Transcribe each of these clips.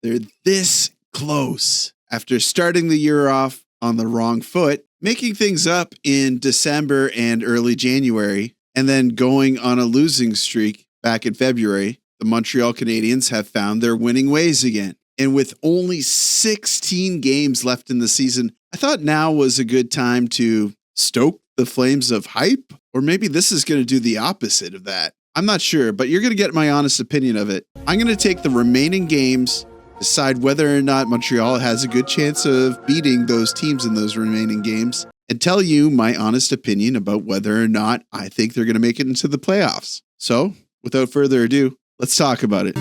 They're this close after starting the year off on the wrong foot, making things up in December and early January, and then going on a losing streak back in February. The Montreal Canadiens have found their winning ways again. And with only 16 games left in the season, I thought now was a good time to stoke the flames of hype. Or maybe this is going to do the opposite of that. I'm not sure, but you're going to get my honest opinion of it. I'm going to take the remaining games, decide whether or not Montreal has a good chance of beating those teams in those remaining games, and tell you my honest opinion about whether or not I think they're going to make it into the playoffs. So, without further ado, let's talk about it.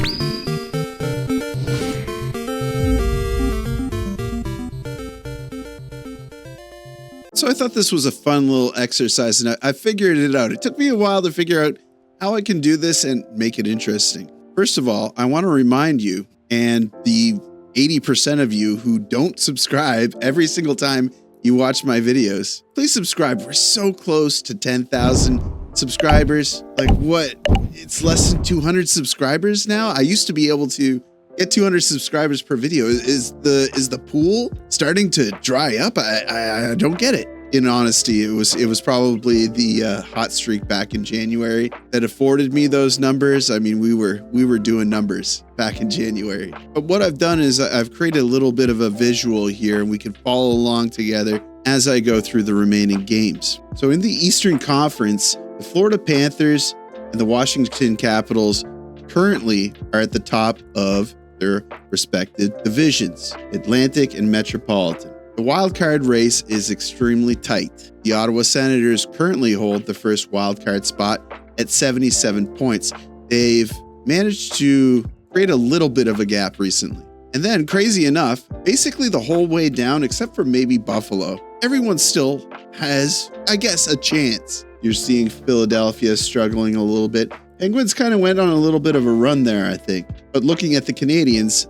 So I thought this was a fun little exercise, and I figured it out. It took me a while to figure out how I can do this and make it interesting. First of all, I want to remind you, and the 80% of you who don't subscribe every single time you watch my videos, please subscribe. We're so close to 10,000 subscribers. Like what? It's less than 200 subscribers now. I used to be able to get 200 subscribers per video. Is the pool starting to dry up? I don't get it. In honesty, it was probably the hot streak back in January that afforded me those numbers. I mean, we were doing numbers back in January. But what I've done is I've created a little bit of a visual here, and we can follow along together as I go through the remaining games. So in the Eastern Conference, the Florida Panthers and the Washington Capitals currently are at the top of their respective divisions, Atlantic and Metropolitan. The wildcard race is extremely tight. The Ottawa Senators currently hold the first wildcard spot at 77 points. They've managed to create a little bit of a gap recently. And then, crazy enough, basically the whole way down, except for maybe Buffalo, everyone still has, I guess, a chance. You're seeing Philadelphia struggling a little bit. Penguins kind of went on a little bit of a run there, I think. But looking at the Canadiens,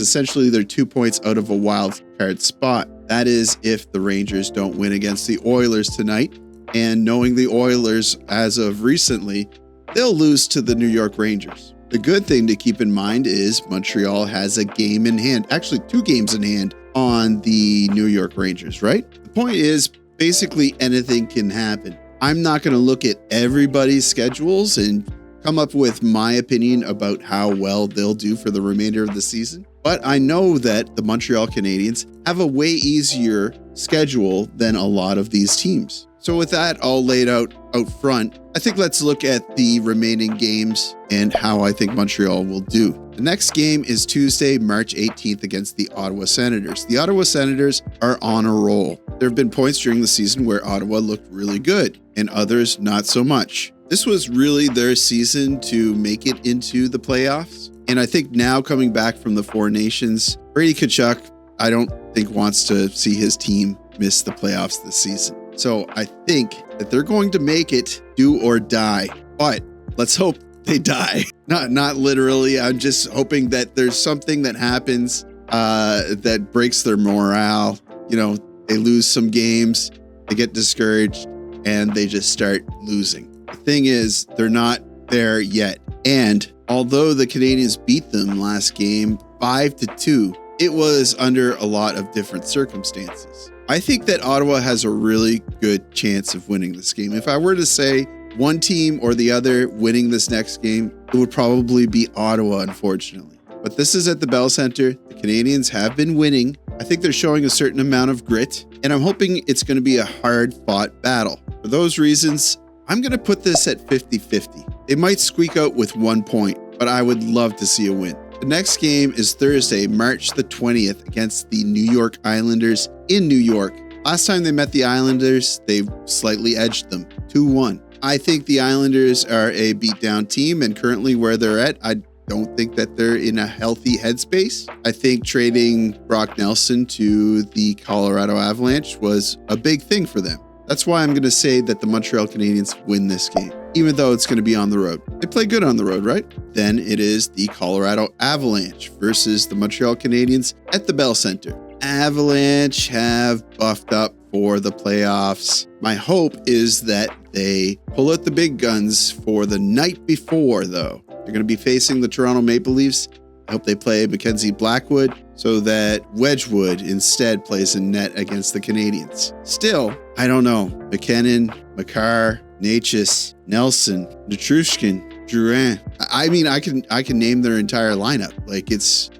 essentially they're 2 points out of a wild card spot. That is if the Rangers don't win against the Oilers tonight. And knowing the Oilers as of recently, they'll lose to the New York Rangers. The good thing to keep in mind is Montreal has a game in hand, actually 2 games in hand on the New York Rangers, right? The point is basically anything can happen. I'm not going to look at everybody's schedules and come up with my opinion about how well they'll do for the remainder of the season. But I know that the Montreal Canadiens have a way easier schedule than a lot of these teams. So with that all laid out front, I think let's look at the remaining games and how I think Montreal will do. The next game is Tuesday, March 18th against the Ottawa Senators. The Ottawa Senators are on a roll. There have been points during the season where Ottawa looked really good and others not so much. This was really their season to make it into the playoffs. And I think now coming back from the Four Nations, Brady Tkachuk, I don't think wants to see his team miss the playoffs this season. So I think that they're going to make it do or die. But let's hope they die. Not literally. I'm just hoping that there's something that happens that breaks their morale. You know, they lose some games, they get discouraged, and they just start losing. The thing is, they're not there yet. And although the Canadiens beat them last game 5-2, it was under a lot of different circumstances. I think that Ottawa has a really good chance of winning this game. If I were to say one team or the other winning this next game, it would probably be Ottawa, unfortunately. But this is at the Bell Center. The Canadiens have been winning. I think they're showing a certain amount of grit, and I'm hoping it's going to be a hard-fought battle. For those reasons, I'm going to put this at 50-50. They might squeak out with 1 point, but I would love to see a win. The next game is Thursday, March the 20th against the New York Islanders in New York. Last time they met the Islanders, they slightly edged them 2-1. I think the Islanders are a beatdown team, and currently where they're at, I don't think that they're in a healthy headspace. I think trading Brock Nelson to the Colorado Avalanche was a big thing for them. That's why I'm going to say that the Montreal Canadiens win this game, even though it's going to be on the road. They play good on the road, right? Then it is the Colorado Avalanche versus the Montreal Canadiens at the Bell Center. Avalanche have buffed up for the playoffs. My hope is that they pull out the big guns for the night before, though. They're going to be facing the Toronto Maple Leafs I hope they play Mackenzie Blackwood so that Wedgwood instead plays in net against the Canadiens. Still, I don't know. McKinnon, Makar, Natchez, Nelson, Natrushkin, Drouin. I mean, I can name their entire lineup. Like,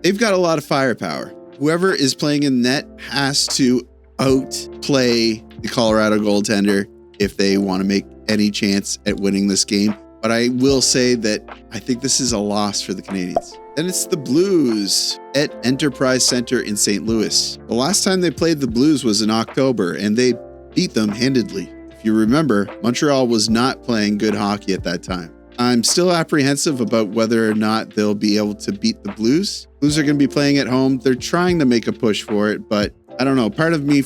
they've got a lot of firepower. Whoever is playing in net has to outplay the Colorado goaltender if they want to make any chance at winning this game. But I will say that I think this is a loss for the Canadiens. Then it's the Blues at Enterprise Center in St. Louis. The last time they played the Blues was in October, and they beat them handedly. If you remember, Montreal was not playing good hockey at that time. I'm still apprehensive about whether or not they'll be able to beat the Blues. Blues are going to be playing at home. They're trying to make a push for it, but I don't know. Part of me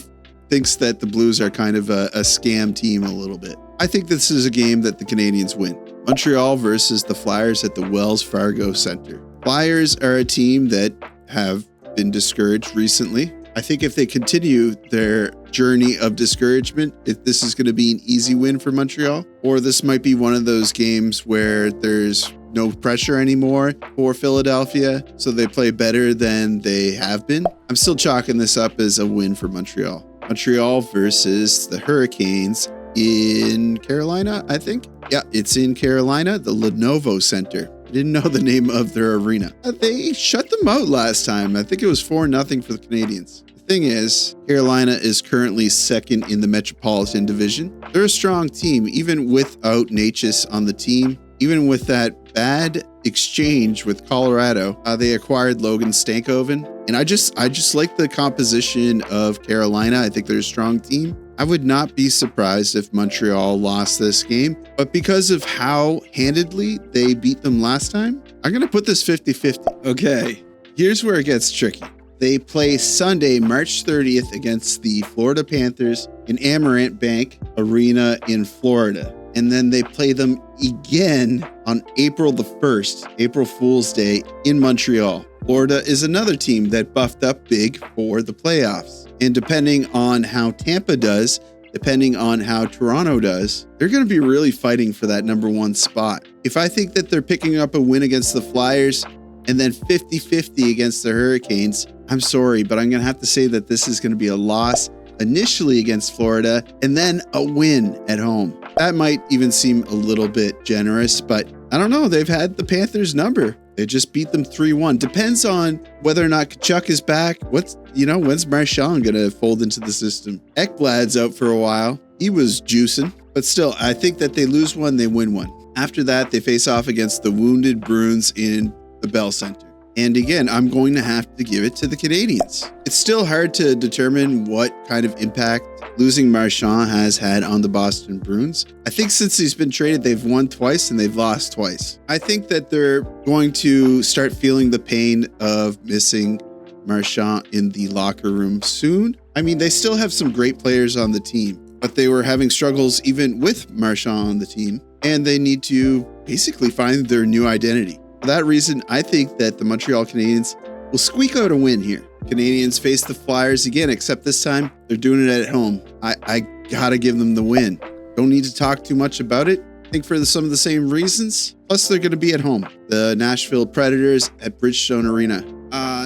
thinks that the Blues are kind of a scam team a little bit. I think this is a game that the Canadiens win. Montreal versus the Flyers at the Wells Fargo Center. Flyers are a team that have been discouraged recently. I think if they continue their journey of discouragement, if this is going to be an easy win for Montreal, or this might be one of those games where there's no pressure anymore for Philadelphia, so they play better than they have been. I'm still chalking this up as a win for Montreal. Montreal versus the Hurricanes in Carolina, I think. Yeah, it's in Carolina, the Lenovo Center. I didn't know the name of their arena. They shut them out last time. I think it was 4-0 for the Canadiens. The thing is, Carolina is currently second in the Metropolitan Division. They're a strong team, even without Natchez on the team. Even with that bad exchange with Colorado, they acquired Logan Stankoven. And I just like the composition of Carolina. I think they're a strong team. I would not be surprised if Montreal lost this game, but because of how handedly they beat them last time, I'm going to put this 50-50. Okay, here's where it gets tricky. They play Sunday, March 30th against the Florida Panthers in Amarant Bank Arena in Florida. And then they play them again on April the 1st, April Fool's Day in Montreal. Florida is another team that buffed up big for the playoffs. And depending on how Tampa does, depending on how Toronto does, they're going to be really fighting for that number one spot. If I think that they're picking up a win against the Flyers and then 50-50 against the Hurricanes, I'm sorry, but I'm going to have to say that this is going to be a loss initially against Florida and then a win at home. That might even seem a little bit generous, but I don't know. They've had the Panthers number. They just beat them 3-1. Depends on whether or not Kachuk is back. When's Marchand going to fold into the system? Ekblad's out for a while. He was juicing, but still, I think that they lose one, they win one. After that, they face off against the Wounded Bruins in the Bell Center. And again, I'm going to have to give it to the Canadiens. It's still hard to determine what kind of impact losing Marchand has had on the Boston Bruins. I think since he's been traded, they've won twice and they've lost twice. I think that they're going to start feeling the pain of missing Marchand in the locker room soon. I mean, they still have some great players on the team, but they were having struggles even with Marchand on the team, and they need to basically find their new identity. For that reason, I think that the Montreal Canadiens will squeak out a win here. Canadiens face the Flyers again, except this time they're doing it at home. I gotta give them the win. Don't need to talk too much about it. I think for some of the same reasons. Plus, they're going to be at home. The Nashville Predators at Bridgestone Arena.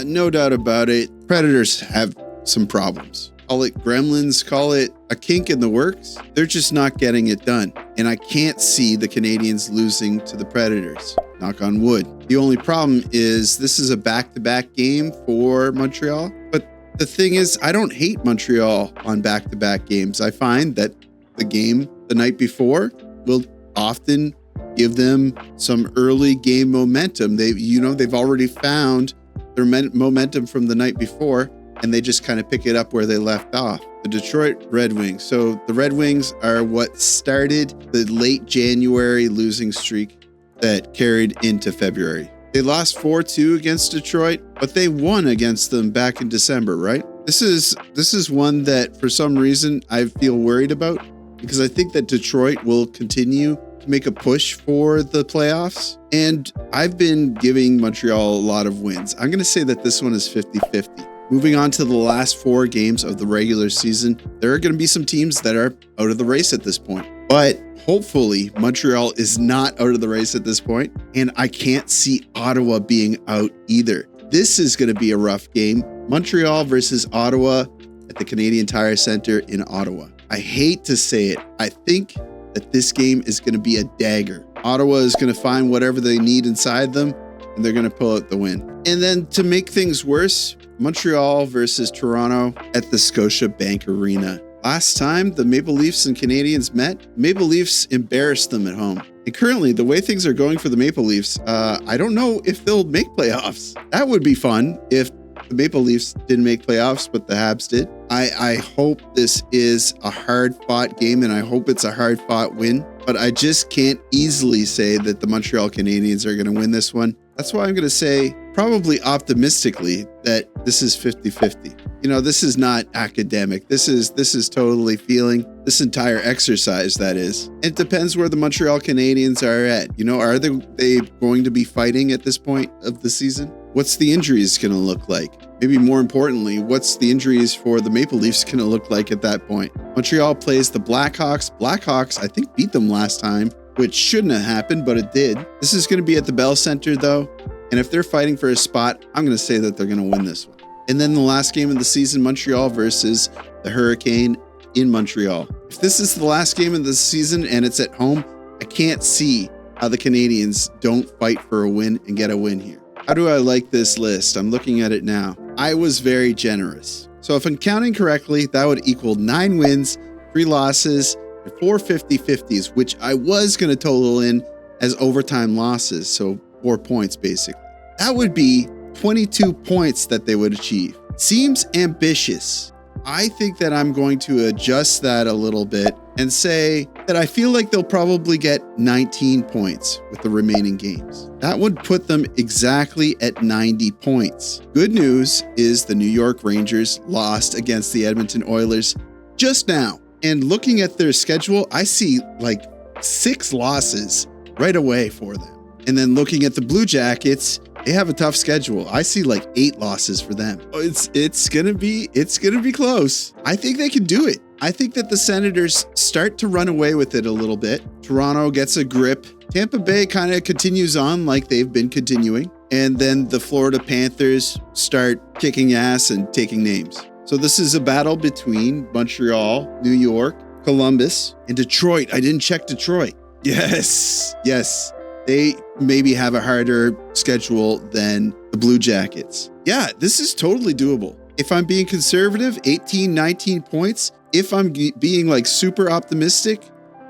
No doubt about it. Predators have some problems. Call it gremlins, call it a kink in the works. They're just not getting it done. And I can't see the Canadiens losing to the Predators. Knock on wood. The only problem is this is a back-to-back game for Montreal. But the thing is, I don't hate Montreal on back-to-back games. I find that the game the night before will often give them some early game momentum. They've already found their momentum from the night before, and they just kind of pick it up where they left off. The Detroit Red Wings. So the Red Wings are what started the late January losing streak that carried into February. They lost 4-2 against Detroit, but they won against them back in December, right? This is one that for some reason I feel worried about, because I think that Detroit will continue to make a push for the playoffs. And I've been giving Montreal a lot of wins. I'm going to say that this one is 50-50. Moving on to the last 4 games of the regular season, there are going to be some teams that are out of the race at this point. But hopefully Montreal is not out of the race at this point, and I can't see Ottawa being out either. This is going to be a rough game. Montreal versus Ottawa at the Canadian Tire Center in Ottawa. I hate to say it. I think that this game is going to be a dagger. Ottawa is going to find whatever they need inside them, and they're going to pull out the win. And then to make things worse, Montreal versus Toronto at the Scotiabank Arena. Last time the Maple Leafs and Canadiens met, Maple Leafs embarrassed them at home. And currently, the way things are going for the Maple Leafs, I don't know if they'll make playoffs. That would be fun if the Maple Leafs didn't make playoffs, but the Habs did. I hope this is a hard-fought game, and I hope it's a hard-fought win. But I just can't easily say that the Montreal Canadiens are going to win this one. That's why I'm going to say, probably optimistically, that this is 50-50. You know, this is not academic. This is totally feeling. This entire exercise, that is. It depends where the Montreal Canadiens are at. You know, are they going to be fighting at this point of the season? What's the injuries going to look like? Maybe more importantly, what's the injuries for the Maple Leafs going to look like at that point? Montreal plays the Blackhawks. Blackhawks, I think, beat them last time, which shouldn't have happened, but it did. This is going to be at the Bell Center, though. And if they're fighting for a spot, I'm going to say that they're going to win this one. And then the last game of the season, Montreal versus the Hurricane in Montreal. If this is the last game of the season and it's at home, I can't see how the Canadiens don't fight for a win and get a win here. How do I like this list? I'm looking at it now. I was very generous. So if I'm counting correctly, that would equal 9 wins, 3 losses, and 4 50-50s, which I was going to total in as overtime losses. So 4 points, basically. That would be 22 points that they would achieve. Seems ambitious. I think that I'm going to adjust that a little bit and say that I feel like they'll probably get 19 points with the remaining games. That would put them exactly at 90 points. Good news is the New York Rangers lost against the Edmonton Oilers just now. And looking at their schedule, I see like 6 losses right away for them. And then looking at the Blue Jackets, they have a tough schedule. I see like 8 losses for them. It's gonna be close. I think they can do it. I think that the Senators start to run away with it a little bit. Toronto gets a grip. Tampa Bay kind of continues on like they've been continuing. And then the Florida Panthers start kicking ass and taking names. So this is a battle between Montreal, New York, Columbus, and Detroit. I didn't check Detroit. Yes. They maybe have a harder schedule than the Blue Jackets. Yeah, this is totally doable. If I'm being conservative, 18, 19 points. If I'm being like super optimistic,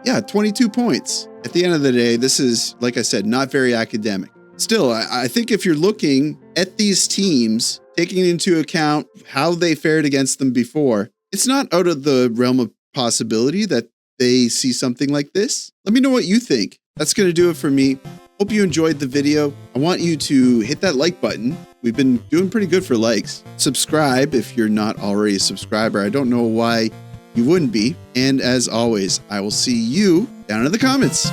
yeah, 22 points. At the end of the day, this is, like I said, not very academic. Still, I think if you're looking at these teams, taking into account how they fared against them before, it's not out of the realm of possibility that they see something like this. Let me know what you think. That's going to do it for me. Hope you enjoyed the video. I want you to hit that like button. We've been doing pretty good for likes. Subscribe if you're not already a subscriber. I don't know why you wouldn't be. And as always, I will see you down in the comments.